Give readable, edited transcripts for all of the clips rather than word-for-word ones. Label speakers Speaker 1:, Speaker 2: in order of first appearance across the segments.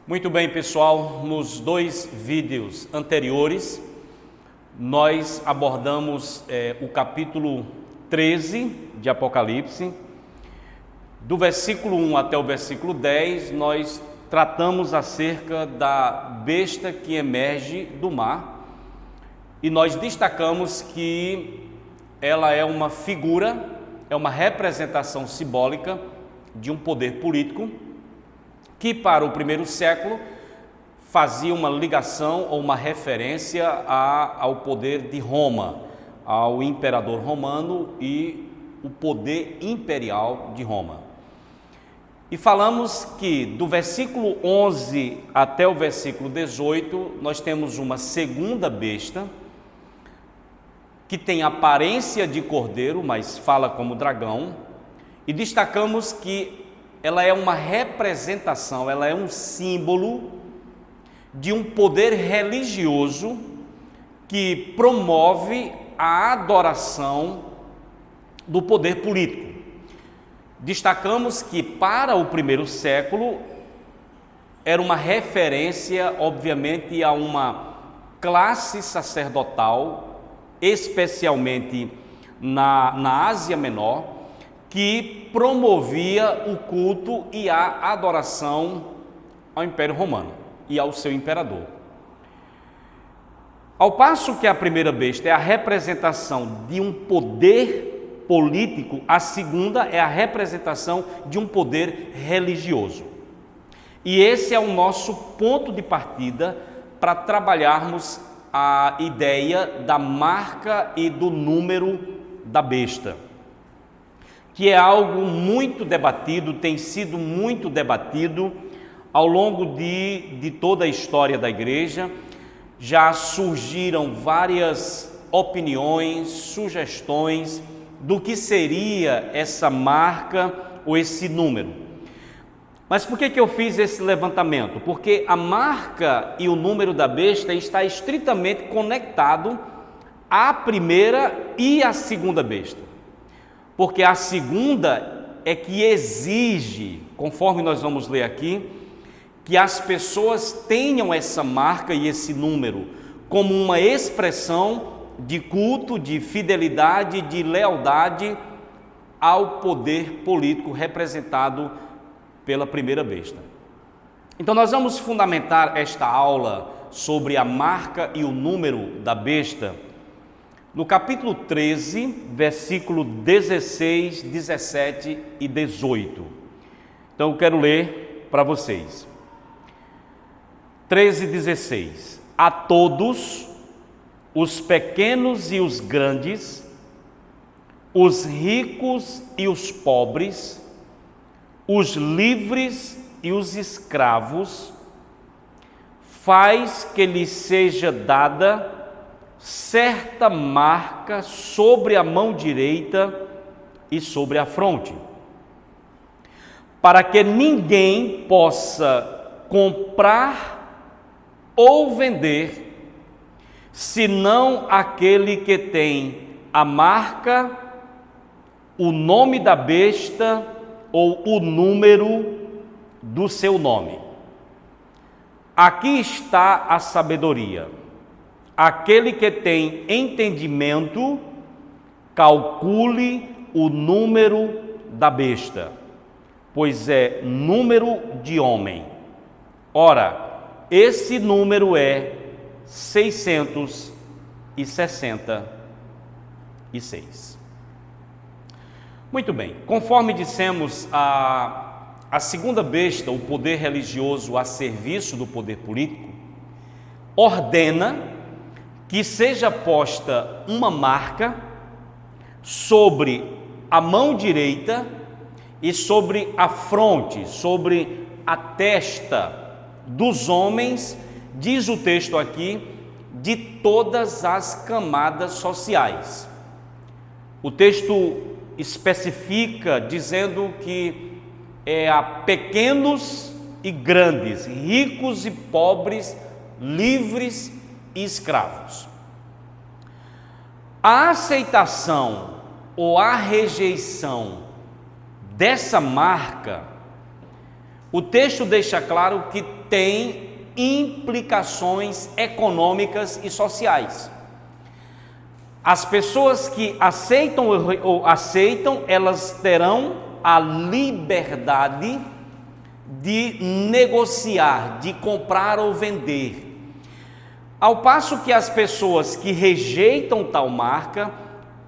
Speaker 1: Muito bem, pessoal, nos dois vídeos anteriores, nós abordamos o capítulo 13 de Apocalipse. Do versículo 1 até o versículo 10, nós tratamos acerca da besta que emerge do mar e nós destacamos que ela é uma figura, é uma representação simbólica de um poder político que para o primeiro século fazia uma ligação ou uma referência ao poder de Roma, ao imperador romano e o poder imperial de Roma. E falamos que do versículo 11 até o versículo 18, nós temos uma segunda besta, que tem aparência de cordeiro, mas fala como dragão, e destacamos que ela é uma representação, ela é um símbolo de um poder religioso que promove a adoração do poder político. Destacamos que para o primeiro século era uma referência, obviamente, a uma classe sacerdotal, especialmente na Ásia Menor, que promovia o culto e a adoração ao Império Romano e ao seu imperador. Ao passo que a primeira besta é a representação de um poder político, a segunda é a representação de um poder religioso. E esse é o nosso ponto de partida para trabalharmos a ideia da marca e do número da besta, que é algo muito debatido, tem sido muito debatido ao longo de toda a história da igreja. Já surgiram várias opiniões, sugestões do que seria essa marca ou esse número. Mas por que eu fiz esse levantamento? Porque a marca e o número da besta está estritamente conectado à primeira e à segunda besta. Porque a segunda é que exige, conforme nós vamos ler aqui, que as pessoas tenham essa marca e esse número como uma expressão de culto, de fidelidade, de lealdade ao poder político representado pela primeira besta. Então nós vamos fundamentar esta aula sobre a marca e o número da besta no capítulo 13, versículo 16, 17 e 18. Então eu quero ler para vocês. 13, 16. A todos, os pequenos e os grandes, os ricos e os pobres, os livres e os escravos, faz que lhes seja dada certa marca sobre a mão direita e sobre a fronte, para que ninguém possa comprar ou vender, senão aquele que tem a marca, o nome da besta ou o número do seu nome. Aqui está a sabedoria. Aquele que tem entendimento, calcule o número da besta, pois é número de homem. Ora, esse número é 666. Muito bem, conforme dissemos, a segunda besta, o poder religioso a serviço do poder político, ordena que seja posta uma marca sobre a mão direita e sobre a fronte, sobre a testa dos homens, diz o texto aqui, de todas as camadas sociais. O texto especifica dizendo que é a pequenos e grandes, ricos e pobres, livres e escravos. A aceitação ou a rejeição dessa marca o texto deixa claro que tem implicações econômicas e sociais. As pessoas que aceitam, elas terão a liberdade de negociar, de comprar ou vender. Ao passo que as pessoas que rejeitam tal marca,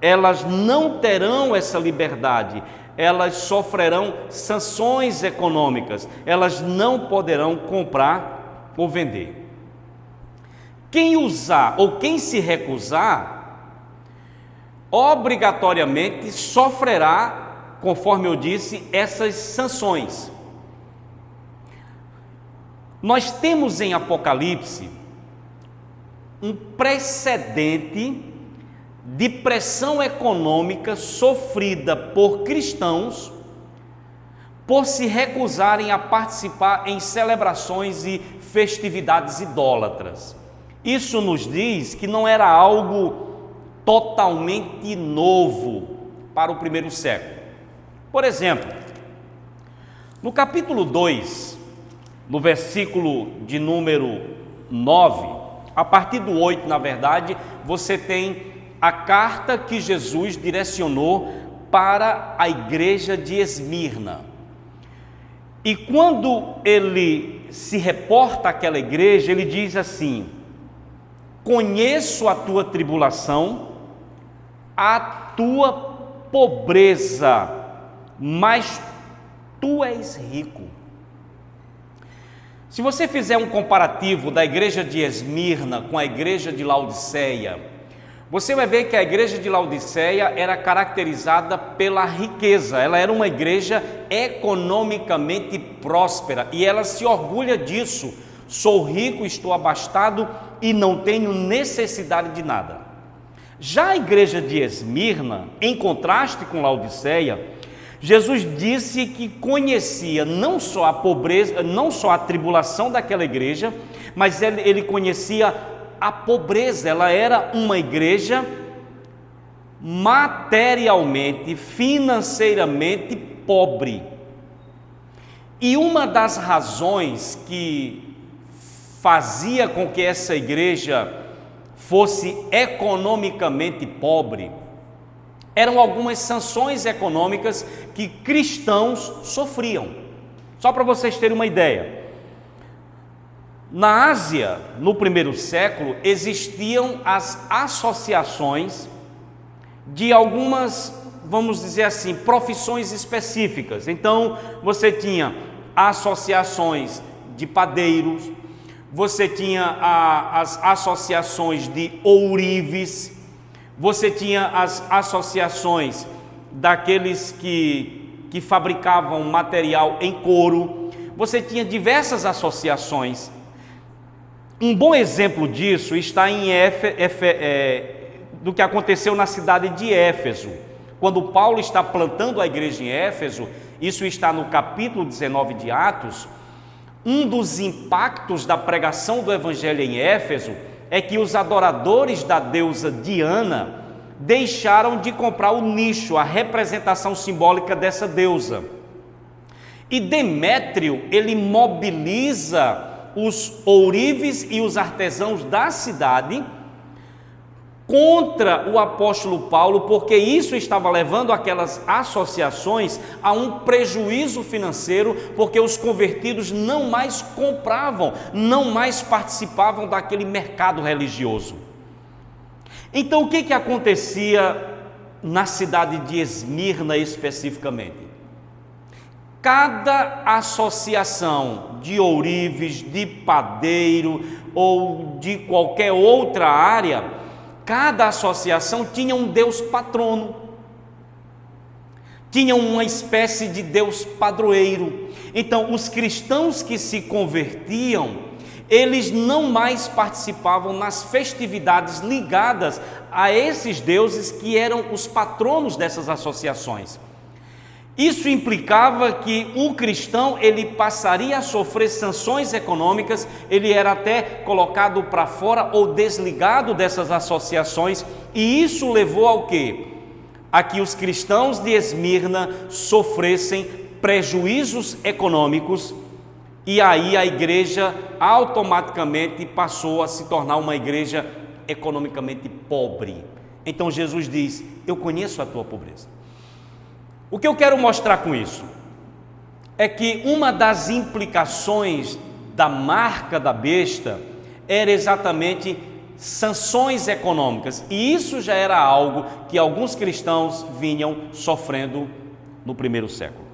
Speaker 1: elas não terão essa liberdade, elas sofrerão sanções econômicas, elas não poderão comprar ou vender. Quem usar ou quem se recusar, obrigatoriamente sofrerá, conforme eu disse, essas sanções. Nós temos em Apocalipse um precedente de pressão econômica sofrida por cristãos por se recusarem a participar em celebrações e festividades idólatras. Isso nos diz que não era algo totalmente novo para o primeiro século. Por exemplo, no capítulo 2, no versículo de número 9, a partir do 8, na verdade, você tem a carta que Jesus direcionou para a igreja de Esmirna. E quando ele se reporta àquela igreja, ele diz assim: conheço a tua tribulação, a tua pobreza, mas tu és rico. Se você fizer um comparativo da igreja de Esmirna com a igreja de Laodiceia, você vai ver que a igreja de Laodiceia era caracterizada pela riqueza. Ela era uma igreja economicamente próspera e ela se orgulha disso. Sou rico, estou abastado e não tenho necessidade de nada. Já a igreja de Esmirna, em contraste com Laodiceia, Jesus disse que conhecia não só a pobreza, não só a tribulação daquela igreja, mas ele conhecia a pobreza. Ela era uma igreja materialmente, financeiramente pobre. E uma das razões que fazia com que essa igreja fosse economicamente pobre eram algumas sanções econômicas que cristãos sofriam. Só para vocês terem uma ideia, na Ásia, no primeiro século, existiam as associações de algumas, vamos dizer assim, profissões específicas. Então, você tinha associações de padeiros, você tinha as associações de ourives, você tinha as associações daqueles que fabricavam material em couro, você tinha diversas associações. Um bom exemplo disso está em do que aconteceu na cidade de Éfeso. Quando Paulo está plantando a igreja em Éfeso, isso está no capítulo 19 de Atos, um dos impactos da pregação do evangelho em Éfeso é que os adoradores da deusa Diana deixaram de comprar o nicho, a representação simbólica dessa deusa. E Demétrio, ele mobiliza os ourives e os artesãos da cidade contra o apóstolo Paulo, porque isso estava levando aquelas associações a um prejuízo financeiro, porque os convertidos não mais compravam, não mais participavam daquele mercado religioso. Então o que acontecia na cidade de Esmirna especificamente? Cada associação de ourives, de padeiro ou de qualquer outra área, cada associação tinha um deus patrono, tinha uma espécie de deus padroeiro. Então, os cristãos que se convertiam, eles não mais participavam nas festividades ligadas a esses deuses que eram os patronos dessas associações. Isso implicava que o cristão, ele passaria a sofrer sanções econômicas, ele era até colocado para fora ou desligado dessas associações, e isso levou ao quê? A que os cristãos de Esmirna sofressem prejuízos econômicos e aí a igreja automaticamente passou a se tornar uma igreja economicamente pobre. Então Jesus diz: eu conheço a tua pobreza. O que eu quero mostrar com isso é que uma das implicações da marca da besta era exatamente sanções econômicas, e isso já era algo que alguns cristãos vinham sofrendo no primeiro século.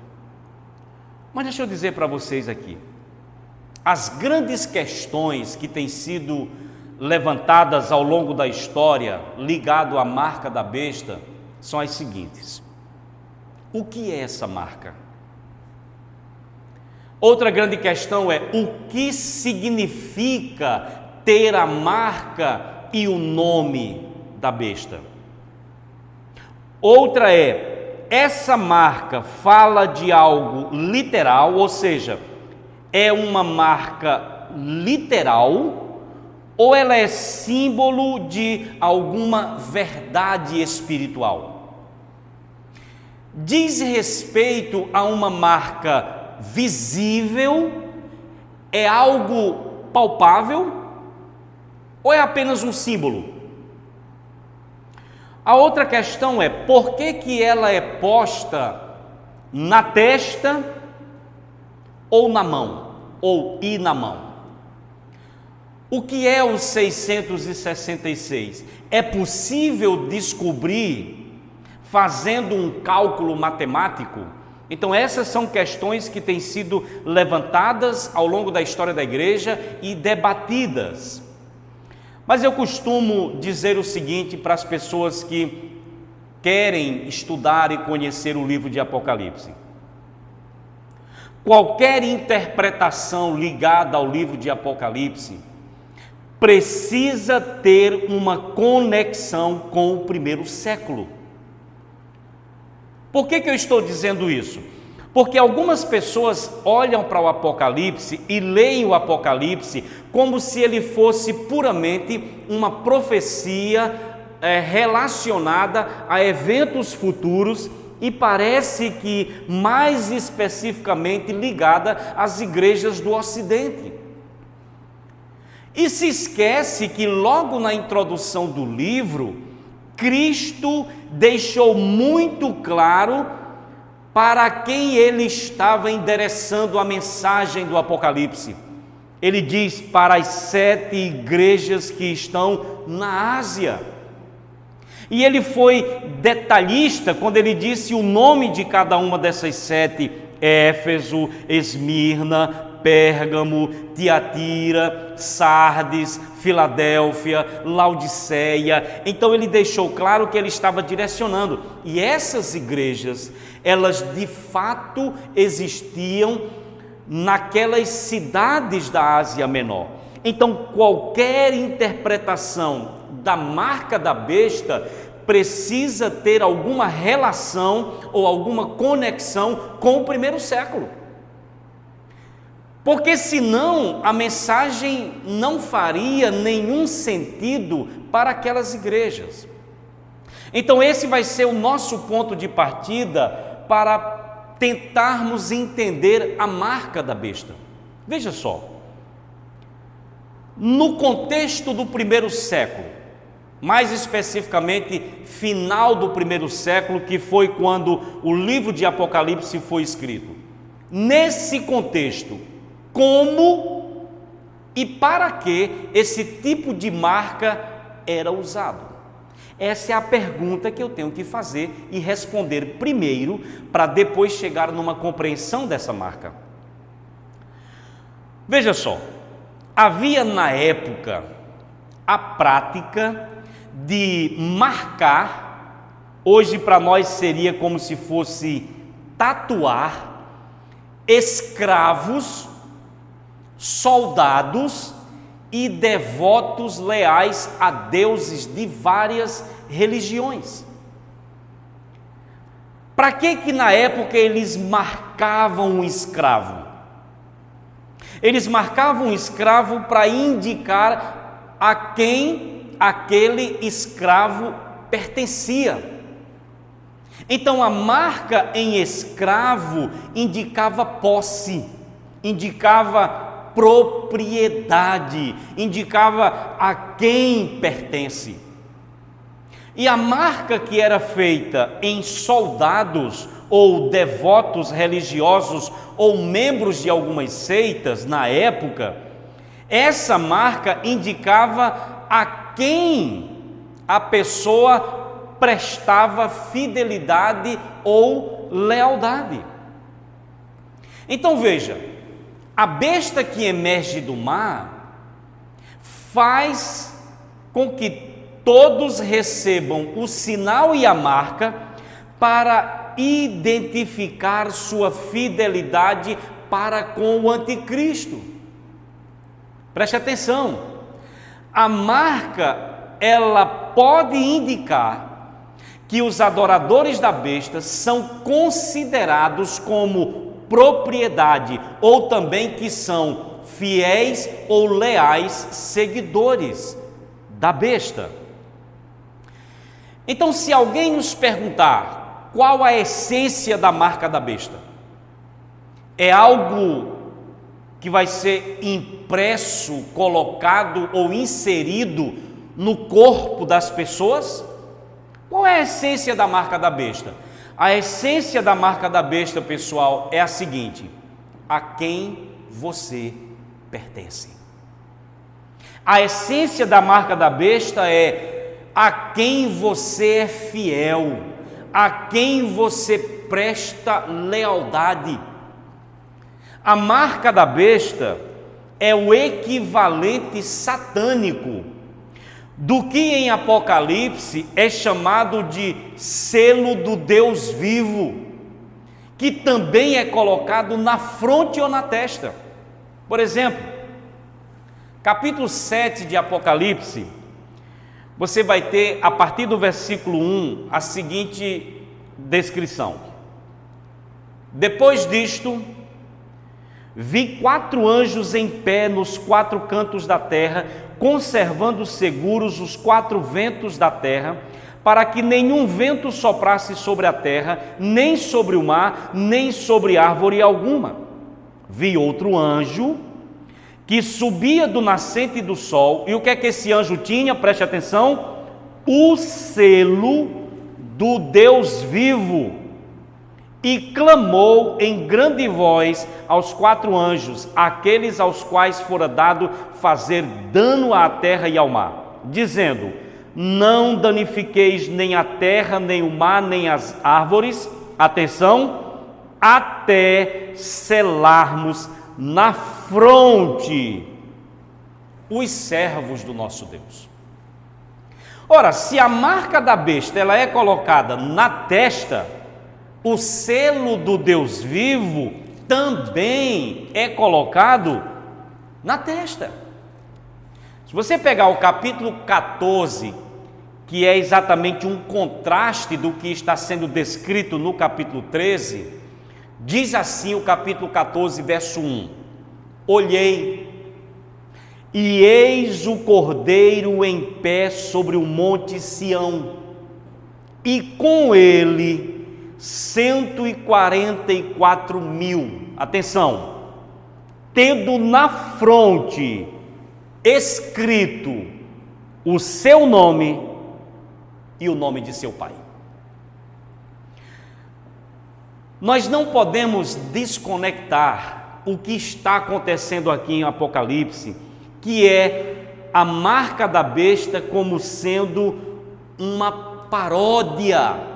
Speaker 1: Mas deixa eu dizer para vocês aqui, as grandes questões que têm sido levantadas ao longo da história ligado à marca da besta são as seguintes: o que é essa marca? Outra grande questão é: o que significa ter a marca e o nome da besta? Outra é: essa marca fala de algo literal, ou seja, é uma marca literal, ou ela é símbolo de alguma verdade espiritual? Diz respeito a uma marca visível, é algo palpável, ou é apenas um símbolo? A outra questão é: por que ela é posta na testa ou na mão, ou na mão? O que é o 666? É possível descobrir fazendo um cálculo matemático? Então essas são questões que têm sido levantadas ao longo da história da igreja e debatidas. Mas eu costumo dizer o seguinte para as pessoas que querem estudar e conhecer o livro de Apocalipse: qualquer interpretação ligada ao livro de Apocalipse precisa ter uma conexão com o primeiro século. Por que eu estou dizendo isso? Porque algumas pessoas olham para o Apocalipse e leem o Apocalipse como se ele fosse puramente uma profecia relacionada a eventos futuros, e parece que mais especificamente ligada às igrejas do Ocidente. E se esquece que logo na introdução do livro, Cristo deixou muito claro para quem ele estava endereçando a mensagem do Apocalipse. Ele diz: para as 7 igrejas que estão na Ásia. E ele foi detalhista quando ele disse o nome de cada uma dessas 7: Éfeso, Esmirna, Pérgamo, Tiatira, Sardes, Filadélfia, Laodiceia. Então ele deixou claro que ele estava direcionando. E essas igrejas, elas de fato existiam naquelas cidades da Ásia Menor. Então qualquer interpretação da marca da besta precisa ter alguma relação ou alguma conexão com o primeiro século. Porque senão a mensagem não faria nenhum sentido para aquelas igrejas. Então esse vai ser o nosso ponto de partida para tentarmos entender a marca da besta. Veja só, no contexto do primeiro século, mais especificamente final do primeiro século, que foi quando o livro de Apocalipse foi escrito. Nesse contexto, como e para que esse tipo de marca era usado? Essa é a pergunta que eu tenho que fazer e responder primeiro, para depois chegar numa compreensão dessa marca. Veja só, havia na época a prática de marcar, hoje para nós seria como se fosse tatuar, escravos, soldados e devotos leais a deuses de várias religiões. Para que na época eles marcavam um escravo? Eles marcavam um escravo para indicar a quem aquele escravo pertencia. Então a marca em escravo indicava posse, indicava propriedade, indicava a quem pertence. E a marca que era feita em soldados ou devotos religiosos ou membros de algumas seitas na época, essa marca indicava a quem a pessoa prestava fidelidade ou lealdade. Então veja, a besta que emerge do mar faz com que todos recebam o sinal e a marca para identificar sua fidelidade para com o anticristo. Preste atenção, a marca, ela pode indicar que os adoradores da besta são considerados como propriedade, ou também que são fiéis ou leais seguidores da besta. Então, se alguém nos perguntar qual a essência da marca da besta, é algo que vai ser impresso, colocado ou inserido no corpo das pessoas? Qual é a essência da marca da besta? A essência da marca da besta, pessoal, é a seguinte: a quem você pertence. A essência da marca da besta é a quem você é fiel, a quem você presta lealdade. A marca da besta é o equivalente satânico do que em Apocalipse é chamado de selo do Deus vivo, que também é colocado na fronte ou na testa. Por exemplo, capítulo 7 de Apocalipse, você vai ter, a partir do versículo 1, a seguinte descrição: depois disto, vi 4 anjos em pé nos 4 cantos da terra, conservando seguros os 4 ventos da terra, para que nenhum vento soprasse sobre a terra, nem sobre o mar, nem sobre árvore alguma. Vi outro anjo que subia do nascente do sol, e o que é que esse anjo tinha? Preste atenção: o selo do Deus vivo, e clamou em grande voz aos 4 anjos, aqueles aos quais fora dado fazer dano à terra e ao mar, dizendo: não danifiqueis nem a terra, nem o mar, nem as árvores, atenção, até selarmos na fronte os servos do nosso Deus. Ora, se a marca da besta ela é colocada na testa, o selo do Deus vivo também é colocado na testa. Se você pegar o capítulo 14, que é exatamente um contraste do que está sendo descrito no capítulo 13, diz assim o capítulo 14, verso 1: olhei, e eis o Cordeiro em pé sobre o monte Sião, e com ele 144.000, atenção, tendo na fronte escrito o seu nome e o nome de seu pai. Nós não podemos desconectar o que está acontecendo aqui em Apocalipse, que é a marca da besta como sendo uma paródia,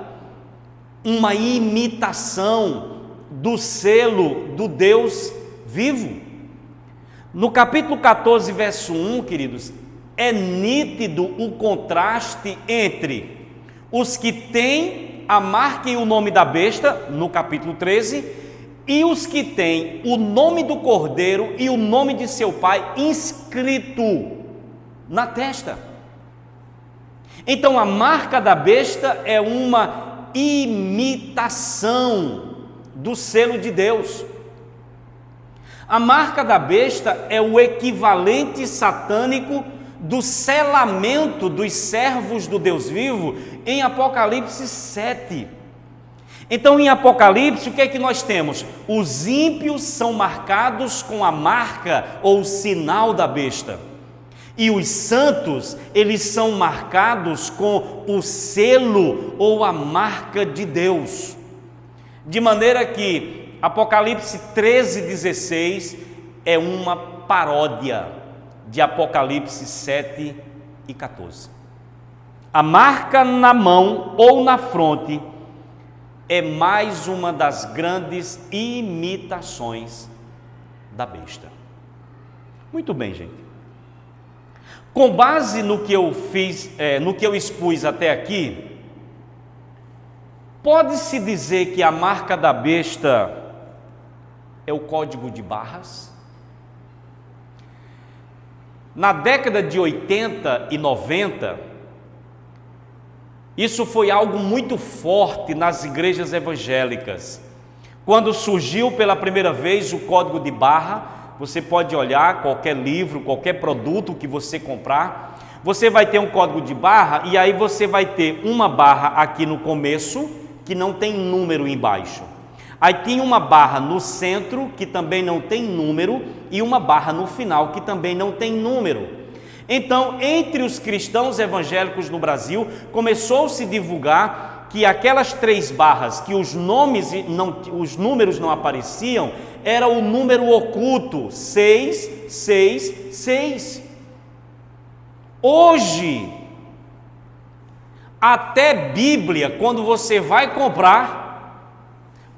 Speaker 1: uma imitação do selo do Deus vivo. No capítulo 14, verso 1, queridos, é nítido o contraste entre os que têm a marca e o nome da besta, no capítulo 13, e os que têm o nome do Cordeiro e o nome de seu pai inscrito na testa. Então a marca da besta é uma imitação do selo de Deus. A marca da besta é o equivalente satânico do selamento dos servos do Deus vivo em Apocalipse 7. Então, em Apocalipse, o que é que nós temos? Os ímpios são marcados com a marca ou o sinal da besta. E os santos, eles são marcados com o selo ou a marca de Deus. De maneira que Apocalipse 13:16 é uma paródia de Apocalipse 7:14. A marca na mão ou na fronte é mais uma das grandes imitações da besta. Muito bem, gente. Com base no que eu fiz, no que eu expus até aqui, pode-se dizer que a marca da besta é o código de barras? Na década de 80 e 90, isso foi algo muito forte nas igrejas evangélicas. Quando surgiu pela primeira vez o código de barra, você pode olhar qualquer livro, qualquer produto que você comprar, você vai ter um código de barra e aí você vai ter uma barra aqui no começo que não tem número embaixo. Aí tem uma barra no centro que também não tem número e uma barra no final que também não tem número. Então, entre os cristãos evangélicos no Brasil, começou-se a divulgar que aquelas 3 barras, que os números não apareciam, era o número oculto, 666. Hoje, até Bíblia, quando você vai comprar,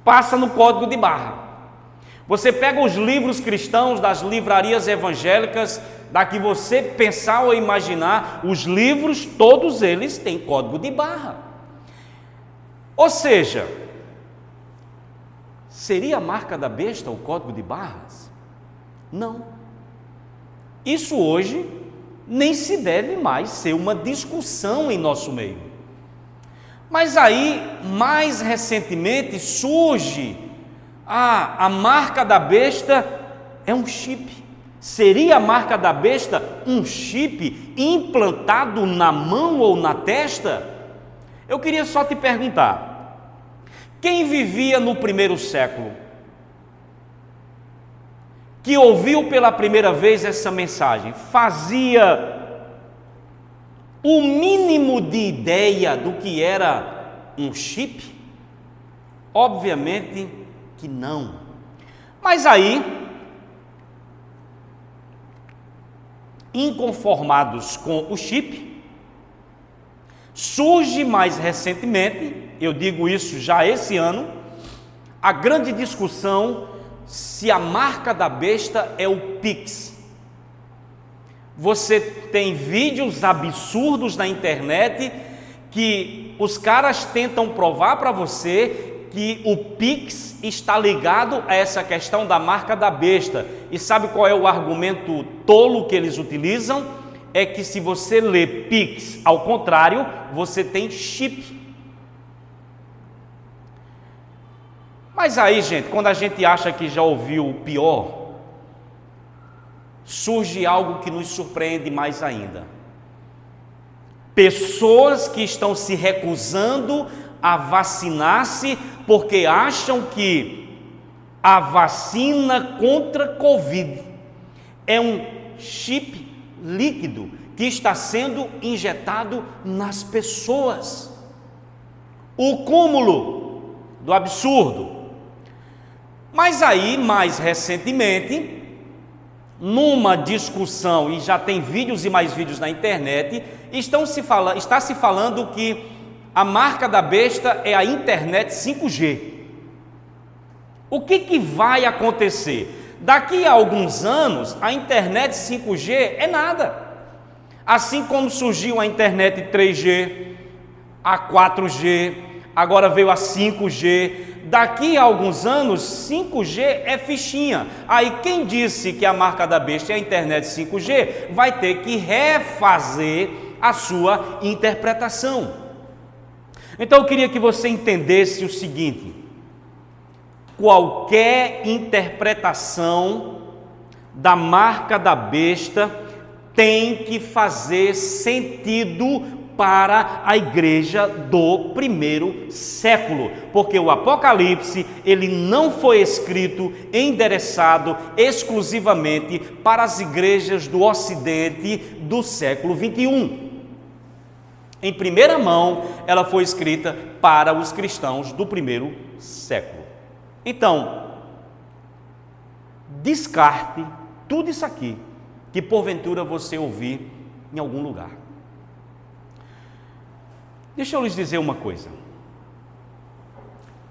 Speaker 1: passa no código de barra. Você pega os livros cristãos das livrarias evangélicas, da que você pensar ou imaginar, os livros, todos eles têm código de barra. Ou seja, seria a marca da besta o código de barras? Não. Isso hoje nem se deve mais ser uma discussão em nosso meio. Mas aí, mais recentemente, surge a marca da besta é um chip. Seria a marca da besta um chip implantado na mão ou na testa? Eu queria só te perguntar, quem vivia no primeiro século, que ouviu pela primeira vez essa mensagem, fazia o mínimo de ideia do que era um chip? Obviamente que não. Mas aí, inconformados com o chip, surge mais recentemente, eu digo isso já esse ano, a grande discussão se a marca da besta é o Pix. Você tem vídeos absurdos na internet que os caras tentam provar para você que o Pix está ligado a essa questão da marca da besta. E sabe qual é o argumento tolo que eles utilizam? É que se você lê Pix ao contrário, você tem chip. Mas aí, gente, quando a gente acha que já ouviu o pior, surge algo que nos surpreende mais ainda. Pessoas que estão se recusando a vacinar-se porque acham que a vacina contra Covid é um chip líquido que está sendo injetado nas pessoas. O cúmulo do absurdo. Mas aí, mais recentemente, numa discussão, e já tem vídeos e mais vídeos na internet, está se falando que a marca da besta é a internet 5G. O que vai acontecer? Daqui a alguns anos, a internet 5G é nada. Assim como surgiu a internet 3G, a 4G, agora veio a 5G. Daqui a alguns anos, 5G é fichinha. Aí quem disse que a marca da besta é a internet 5G, vai ter que refazer a sua interpretação. Então eu queria que você entendesse o seguinte: qualquer interpretação da marca da besta tem que fazer sentido para a igreja do primeiro século, porque o Apocalipse ele não foi escrito, endereçado exclusivamente para as igrejas do Ocidente do século 21. Em primeira mão, ela foi escrita para os cristãos do primeiro século. Então, descarte tudo isso aqui que porventura você ouvir em algum lugar. Deixa eu lhes dizer uma coisa.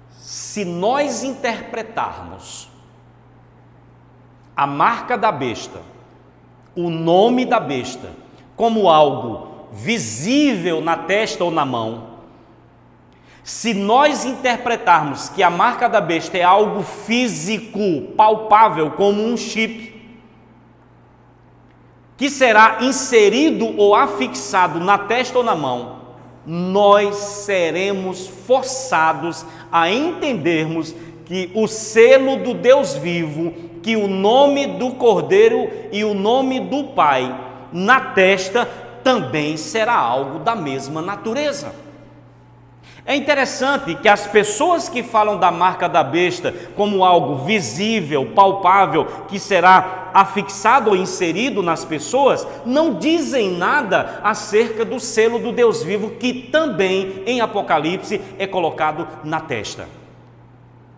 Speaker 1: Se nós interpretarmos a marca da besta, o nome da besta, como algo visível na testa ou na mão, se nós interpretarmos que a marca da besta é algo físico, palpável, como um chip, que será inserido ou afixado na testa ou na mão, nós seremos forçados a entendermos que o selo do Deus vivo, que o nome do Cordeiro e o nome do Pai na testa também será algo da mesma natureza. É interessante que as pessoas que falam da marca da besta como algo visível, palpável, que será afixado ou inserido nas pessoas, não dizem nada acerca do selo do Deus vivo, que também em Apocalipse é colocado na testa.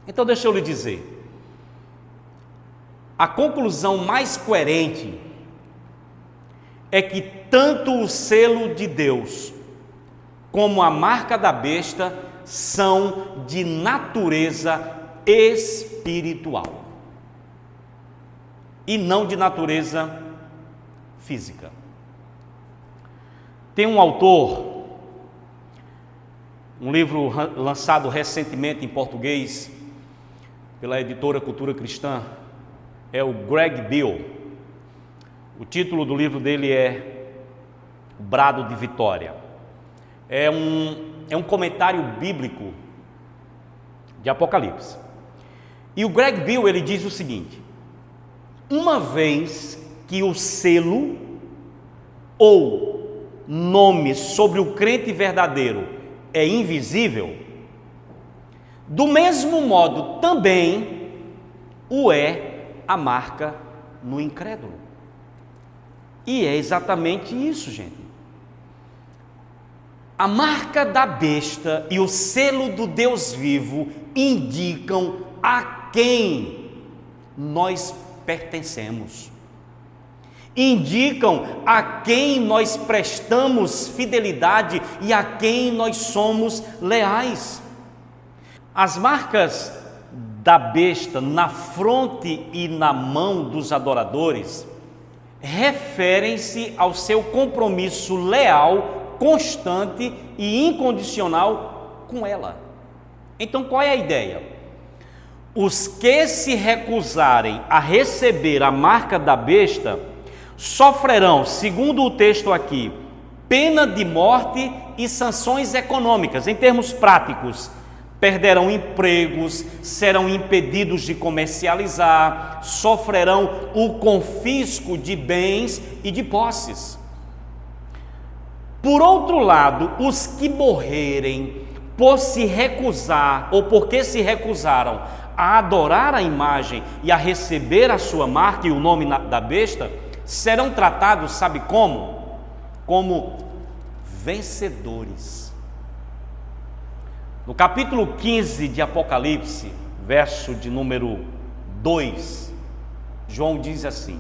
Speaker 1: Então deixa eu lhe dizer, a conclusão mais coerente é que tanto o selo de Deus como a marca da besta são de natureza espiritual e não de natureza física. Tem um autor, um livro lançado recentemente em português pela editora Cultura Cristã, é o Greg Beale. O título do livro dele é O Brado de Vitória. É um comentário bíblico de Apocalipse. E o Greg Beale, ele diz o seguinte: uma vez que o selo ou nome sobre o crente verdadeiro é invisível, do mesmo modo também o é a marca no incrédulo. E é exatamente isso, gente. A marca da besta e o selo do Deus vivo indicam a quem nós pertencemos. Indicam a quem nós prestamos fidelidade e a quem nós somos leais. As marcas da besta na fronte e na mão dos adoradores referem-se ao seu compromisso leal, constante e incondicional com ela. Então, qual é a ideia? Os que se recusarem a receber a marca da besta sofrerão, segundo o texto aqui, pena de morte e sanções econômicas. Em termos práticos, perderão empregos, serão impedidos de comercializar, sofrerão o confisco de bens e de posses. Por outro lado, os que morrerem por se recusar ou porque se recusaram a adorar a imagem e a receber a sua marca e o nome da besta, serão tratados, sabe como? Como vencedores. No capítulo 15 de Apocalipse, verso de número 2, João diz assim: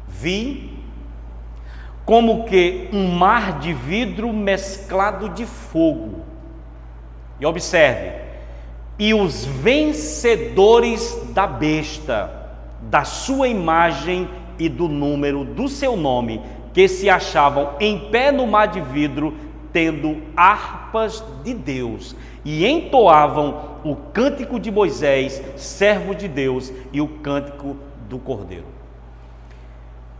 Speaker 1: vi como que um mar de vidro mesclado de fogo. E observe, e os vencedores da besta, da sua imagem e do número do seu nome, que se achavam em pé no mar de vidro, tendo harpas de Deus, e entoavam o cântico de Moisés, servo de Deus, e o cântico do Cordeiro.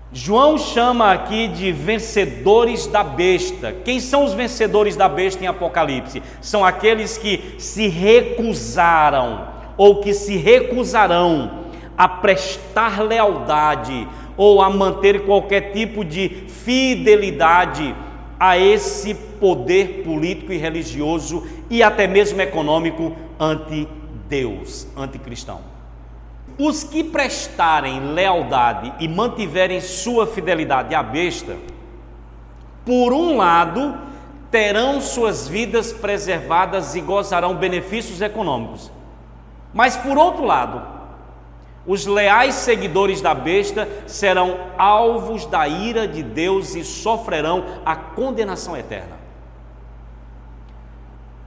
Speaker 1: João chama aqui de vencedores da besta. Quem são os vencedores da besta em Apocalipse? São aqueles que se recusaram ou que se recusarão a prestar lealdade ou a manter qualquer tipo de fidelidade a esse poder político e religioso e até mesmo econômico anti-Deus, anticristão. Os que prestarem lealdade e mantiverem sua fidelidade à besta, por um lado, terão suas vidas preservadas e gozarão benefícios econômicos. Mas por outro lado, os leais seguidores da besta serão alvos da ira de Deus e sofrerão a condenação eterna.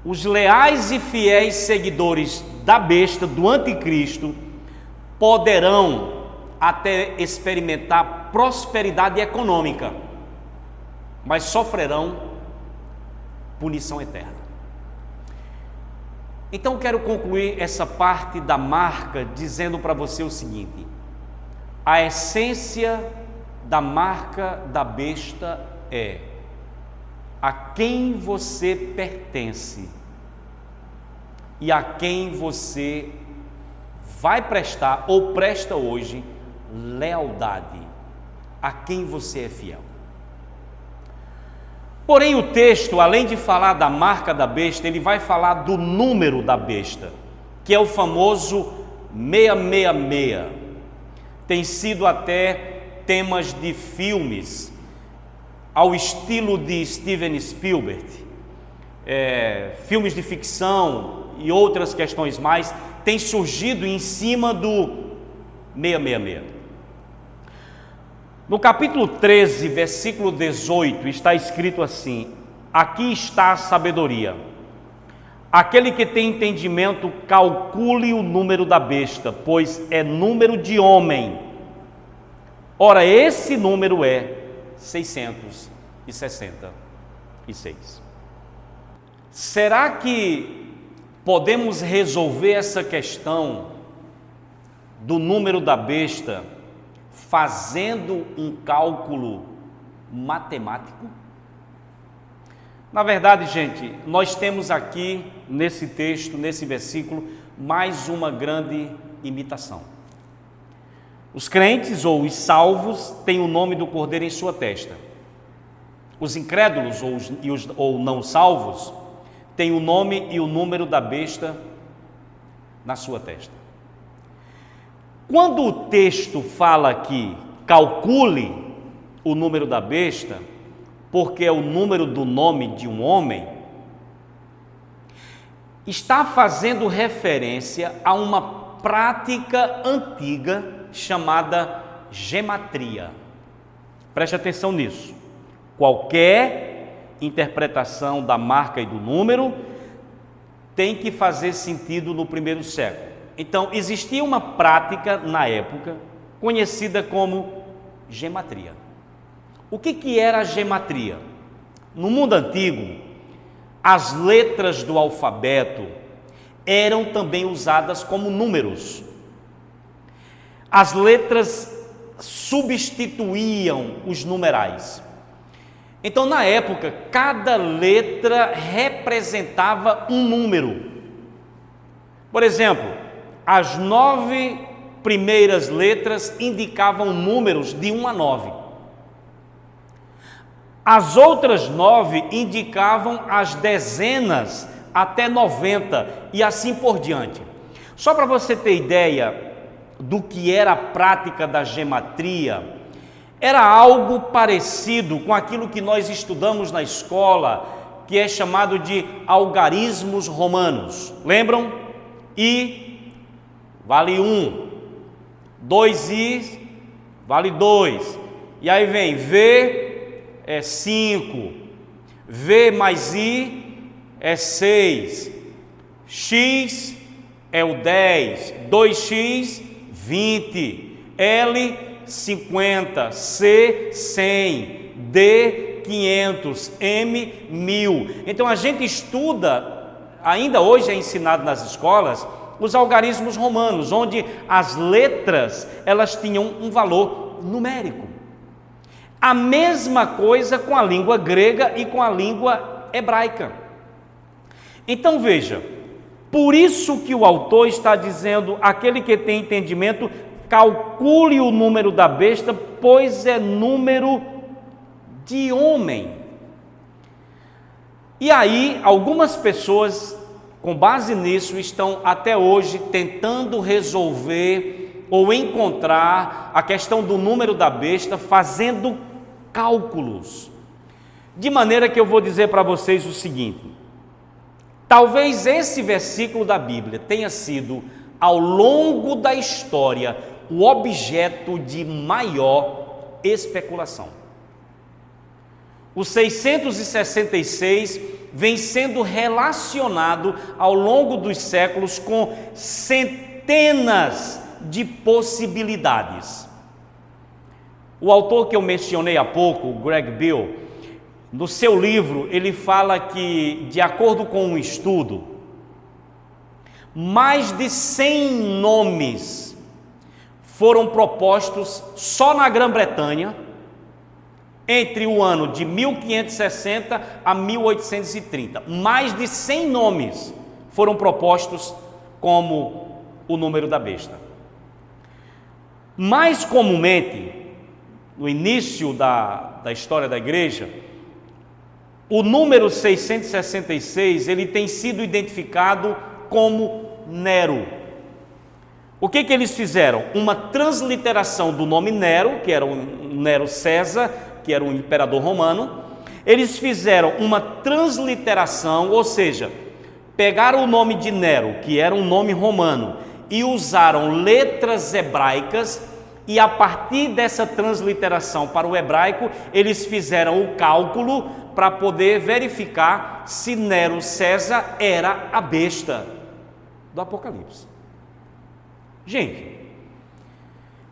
Speaker 1: Os leais e fiéis seguidores da besta, do anticristo, poderão até experimentar prosperidade econômica, mas sofrerão punição eterna. Então quero concluir essa parte da marca dizendo para você o seguinte: a essência da marca da besta é a quem você pertence e a quem você vai prestar ou presta hoje lealdade, a quem você é fiel. Porém, o texto, além de falar da marca da besta, ele vai falar do número da besta, que é o famoso 666. Tem sido até temas de filmes, ao estilo de Steven Spielberg, filmes de ficção e outras questões mais, tem surgido em cima do 666. No capítulo 13, versículo 18, está escrito assim: aqui está a sabedoria. Aquele que tem entendimento, calcule o número da besta, pois é número de homem. Ora, esse número é 666. Será que podemos resolver essa questão do número da besta fazendo um cálculo matemático? Na verdade, gente, nós temos aqui nesse texto, nesse versículo, mais uma grande imitação. Os crentes ou os salvos têm o nome do Cordeiro em sua testa. Os incrédulos ou não salvos têm o nome e o número da besta na sua testa. Quando o texto fala aqui, calcule o número da besta, porque é o número do nome de um homem, está fazendo referência a uma prática antiga chamada gematria. Preste atenção nisso. Qualquer interpretação da marca e do número tem que fazer sentido no primeiro século. Então, existia uma prática na época conhecida como gematria. O que era a gematria? No mundo antigo, as letras do alfabeto eram também usadas como números. As letras substituíam os numerais. Então, na época, cada letra representava um número. Por exemplo, as 9 primeiras letras indicavam números de 1 a 9. As outras 9 indicavam as dezenas até 90 e assim por diante. Só para você ter ideia do que era a prática da gematria, era algo parecido com aquilo que nós estudamos na escola, que é chamado de algarismos romanos. Lembram? I vale 1, 2i vale 2, e aí vem V é 5, V mais I é 6, X é o 10, 2x 20, L 50, C 100, D 500, M 1000. Então a gente estuda, ainda hoje é ensinado nas escolas, os algarismos romanos, onde as letras elas tinham um valor numérico. A mesma coisa com a língua grega e com a língua hebraica. Então veja, por isso que o autor está dizendo: aquele que tem entendimento, calcule o número da besta, pois é número de homem. E aí, algumas pessoas, com base nisso, estão até hoje tentando resolver ou encontrar a questão do número da besta, fazendo cálculos. De maneira que eu vou dizer para vocês o seguinte: talvez esse versículo da Bíblia tenha sido, ao longo da história, o objeto de maior especulação. O 666 vem sendo relacionado ao longo dos séculos com centenas de possibilidades. O autor que eu mencionei há pouco, Greg Beale, no seu livro, ele fala que, de acordo com um estudo, mais de 100 nomes foram propostos só na Grã-Bretanha entre o ano de 1560 a 1830. Mais de 100 nomes foram propostos como o número da besta. Mais comumente, no início da história da igreja, o número 666, ele tem sido identificado como Nero. O que eles fizeram? Uma transliteração do nome Nero, que era o Nero César, que era um imperador romano. Eles fizeram uma transliteração, ou seja, pegaram o nome de Nero, que era um nome romano, e usaram letras hebraicas, e a partir dessa transliteração para o hebraico, eles fizeram o cálculo para poder verificar se Nero César era a besta do Apocalipse. Gente,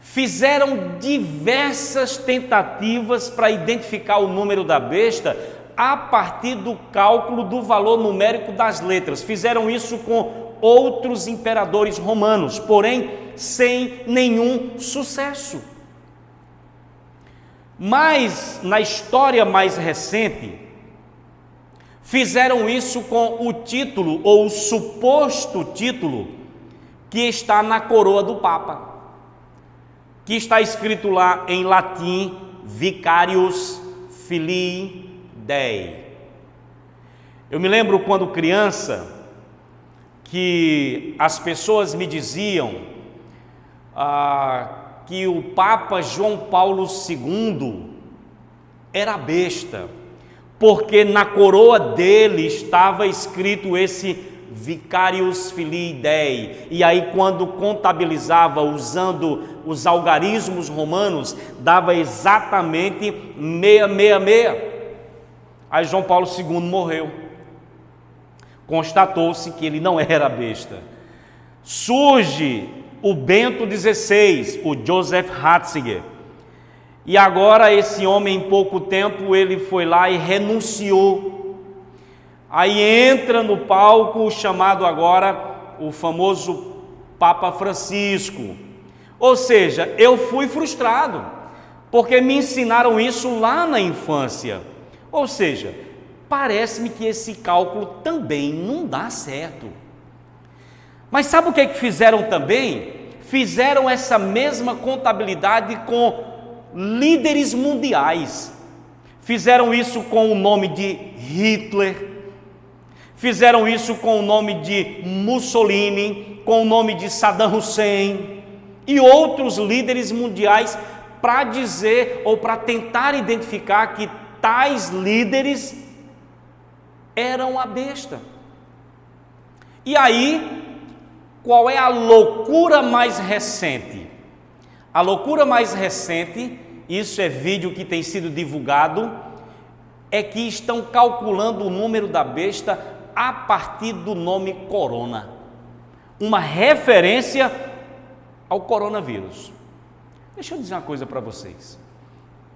Speaker 1: fizeram diversas tentativas para identificar o número da besta a partir do cálculo do valor numérico das letras. Fizeram isso com outros imperadores romanos, porém sem nenhum sucesso. Mas na história mais recente, fizeram isso com o título ou o suposto título que está na coroa do Papa, que está escrito lá em latim, Vicarius Filii Dei. Eu me lembro quando criança que as pessoas me diziam que o Papa João Paulo II era besta, porque na coroa dele estava escrito esse Vicarius Filii Dei, e aí quando contabilizava usando os algarismos romanos, dava exatamente 666. Aí João Paulo II morreu. Constatou-se que ele não era besta. Surge o Bento XVI, o Joseph Ratzinger, e agora esse homem, em pouco tempo, ele foi lá e renunciou. Aí entra no palco o chamado agora, o famoso Papa Francisco. Ou seja, eu fui frustrado, porque me ensinaram isso lá na infância. Ou seja, parece-me que esse cálculo também não dá certo. Mas sabe o que fizeram também? Fizeram essa mesma contabilidade com líderes mundiais. Fizeram isso com o nome de Hitler, fizeram isso com o nome de Mussolini, com o nome de Saddam Hussein e outros líderes mundiais, para dizer ou para tentar identificar que tais líderes eram a besta. E aí, qual é a loucura mais recente? A loucura mais recente, isso é vídeo que tem sido divulgado, é que estão calculando o número da besta a partir do nome corona, uma referência ao coronavírus. Deixa eu dizer uma coisa para vocês: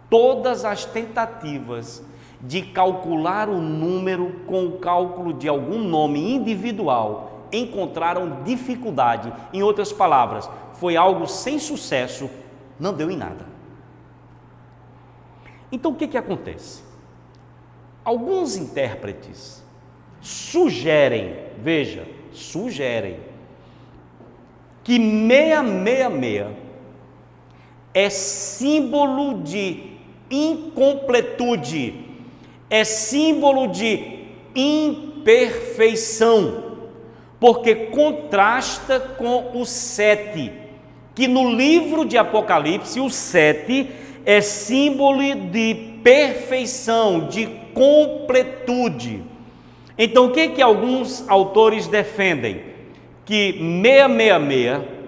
Speaker 1: todas as tentativas de calcular o número com o cálculo de algum nome individual encontraram dificuldade. Em outras palavras, foi algo sem sucesso, não deu em nada. Então o que acontece? Alguns intérpretes sugerem que 666 é símbolo de incompletude, é símbolo de imperfeição, porque contrasta com o 7, que no livro de Apocalipse, o 7 é símbolo de perfeição, de completude. Então, o que alguns autores defendem? Que 666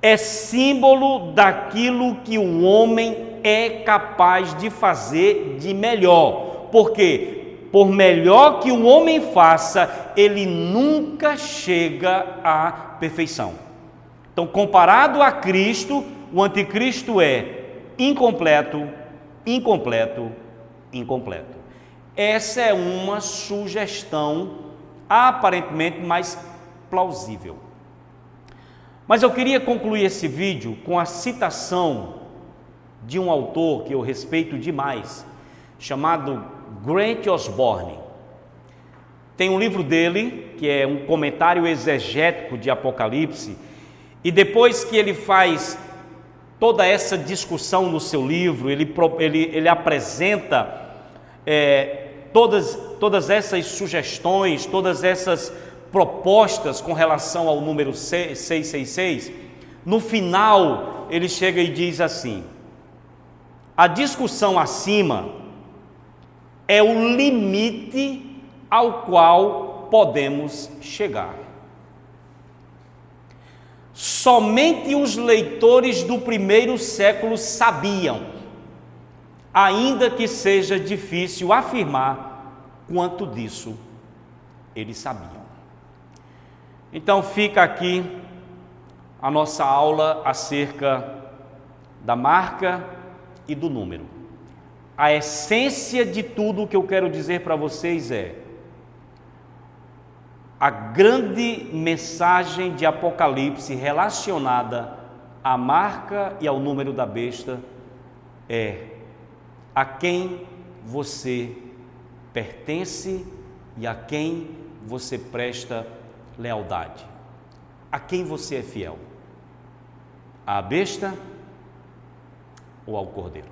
Speaker 1: é símbolo daquilo que o homem é capaz de fazer de melhor, porque por melhor que o homem faça, ele nunca chega à perfeição. Então, comparado a Cristo, o anticristo é incompleto, incompleto, incompleto. Essa é uma sugestão aparentemente mais plausível. Mas eu queria concluir esse vídeo com a citação de um autor que eu respeito demais, chamado Grant Osborne. Tem um livro dele, que é um comentário exegético de Apocalipse, e depois que ele faz toda essa discussão no seu livro, ele apresenta todas essas sugestões, todas essas propostas com relação ao número 666, no final ele chega e diz assim: a discussão acima é o limite ao qual podemos chegar. Somente os leitores do primeiro século sabiam, ainda que seja difícil afirmar quanto disso eles sabiam. Então fica aqui a nossa aula acerca da marca e do número. A essência de tudo o que eu quero dizer para vocês é: a grande mensagem de Apocalipse relacionada à marca e ao número da besta é a quem você pertence e a quem você presta lealdade, a quem você é fiel, à besta ou ao cordeiro.